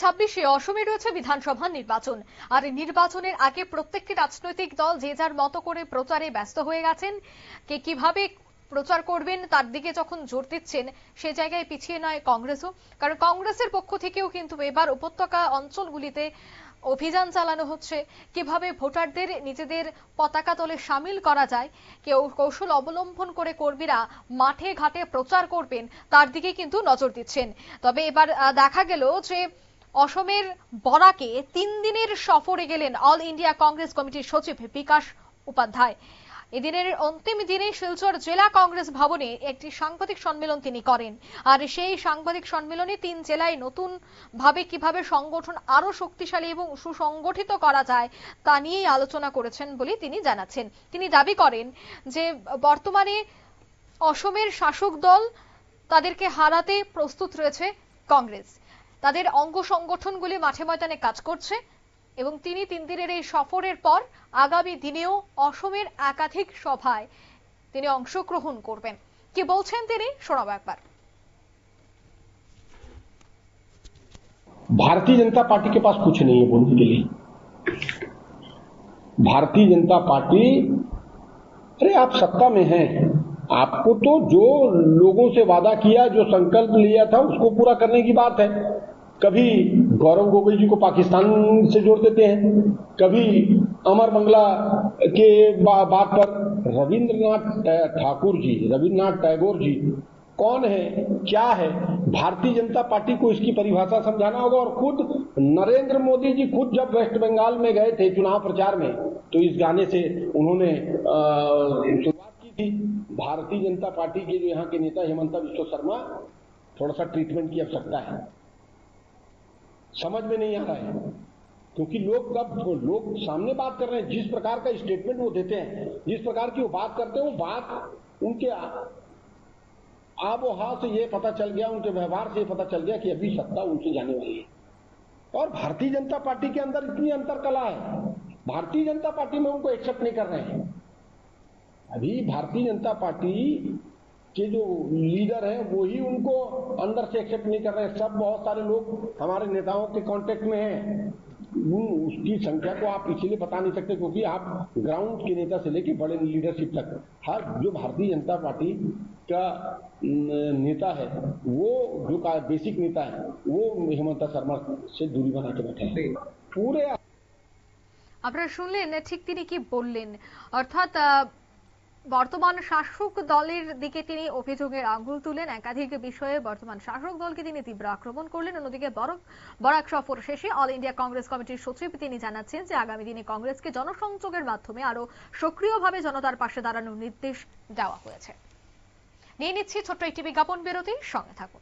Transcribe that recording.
2026-এ অসমে রয়েছে বিধানসভা নির্বাচন। আর নির্বাচনের আগে প্রত্যেকটি রাজনৈতিক দল যে যার মতো করে প্রচারে ব্যস্ত হয়ে গেছেন। কে কিভাবে প্রচার করবেন তার দিকে যখন জোর দিচ্ছেন, সে জায়গায় পিছিয়ে নয় কংগ্রেসও। কারণ কংগ্রেসের পক্ষ থেকেও কিন্তু এবার উপত্যকা অঞ্চলগুলিতে অভিযান চালানো হচ্ছে। কিভাবে ভোটারদের নিজেদের পতাকা তলে সামিল করা যায়, কেউ কৌশল অবলম্বন করে কর্মীরা মাঠে ঘাটে প্রচার করবেন, তার দিকে কিন্তু নজর দিচ্ছেন। তবে এবার দেখা গেল যে অসমের বরাকে 3 দিনের সফরে গেলেন অল ইন্ডিয়া কংগ্রেস কমিটির সচিব বিকাশ উপাধ্যায়। এদিনের অন্তিম দিনে শিলচর জেলা কংগ্রেস ভবনে একটি সাংবাদিক সম্মেলন তিনি করেন। আর সেই সাংবাদিক সম্মেলনে 3 জেলায় নতুন ভাবে কিভাবে সংগঠন আরো শক্তিশালী এবং সুসংগঠিত করা যায় তা নিয়েই আলোচনা করেছেন বলে তিনি জানাচ্ছেন। তিনি দাবি করেন যে বর্তমানে অসমের শাসক দল তাদেরকে হারাতে প্রস্তুত রয়েছে কংগ্রেস। তাদের অঙ্গ সংগঠনগুলি মাঠে ময়দানে কাজ করছে এবং তিনি 3 দিনের এই সফরের পর আগামী দিনেও অসমের একাধিক সভায় তিনি অংশগ্রহণ করবেন। কি বলছেন তিনি শোনাবো একবার। भारतीय जनता पार्टी के पास कुछ नहीं है बोलने के लिए। भारतीय जनता पार्टी, अरे आप सत्ता में हैं, आपको तो जो लोगों से वादा किया, जो संकल्प लिया था उसको पूरा करने की बात है। कभी गौरव गोगोई जी को पाकिस्तान से जोड़ देते हैं, कभी अमर मंगला के बात पर रविंद्रनाथ ठाकुर जी, रविंद्रनाथ टैगोर जी कौन है, क्या है, भारतीय जनता पार्टी को इसकी परिभाषा समझाना होगा। और खुद नरेंद्र मोदी जी खुद जब वेस्ट बंगाल में गए थे चुनाव प्रचार में, तो इस गाने से उन्होंने शुरुआत की थी। भारतीय जनता पार्टी के जो यहाँ के नेता हेमंत बिस्वा शर्मा, थोड़ा सा ट्रीटमेंट की आवश्यकता है, समझ में नहीं आ रहा है। क्योंकि लोग सामने बात कर रहे हैं, जिस प्रकार का स्टेटमेंट वो देते हैं, जिस प्रकार की वो बात करते हैं, वो बात उनके आबोहा से ये पता चल गया, उनके व्यवहार से ये पता चल गया कि अभी सत्ता उनसे जाने वाली है। और भारतीय जनता पार्टी के अंदर इतनी अंतर कला है, भारतीय जनता पार्टी में उनको एक्सेप्ट नहीं कर रहे हैं। अभी भारतीय जनता पार्टी के जो लीडर हैं वही उनको अंदर से एक्सेप्ट नहीं कर रहे हैं। सब बहुत सारे लोग हमारे नेताओं के कांटेक्ट में हैं, उसकी संख्या को आप इसीलिए बता नहीं सकते क्योंकि आप ग्राउंड के नेता से लेकर बड़े लीडरशिप तक हर जो भारतीय जनता पार्टी का नेता है, वो जो का बेसिक नेता है, वो हेमंत शर्मा से दूरी बना के बैठे हैं। पूरे আপনারা শুনলেন ঠিক তিনি কি বললেন। অর্থাৎ বর্তমান শাসক দলের দিকে তিনি অভিযোগের আঙুল তুলেন। একাধিক বিষয়ে বর্তমান শাসক দলকে তিনি তীব্র আক্রমণ করলেন। অন্যদিকে বরাক সফর শেষে অল ইন্ডিয়া কংগ্রেস কমিটির সচিব তিনি জানাচ্ছেন যে আগামী দিনে কংগ্রেসকে জনসংযোগের মাধ্যমে আরো সক্রিয়ভাবে জনতার পাশে দাঁড়ানোর নির্দেশ দেওয়া হয়েছে। নিয়ে নিচ্ছি ছোট্ট একটি বিজ্ঞাপন বিরতি, সঙ্গে থাকুন।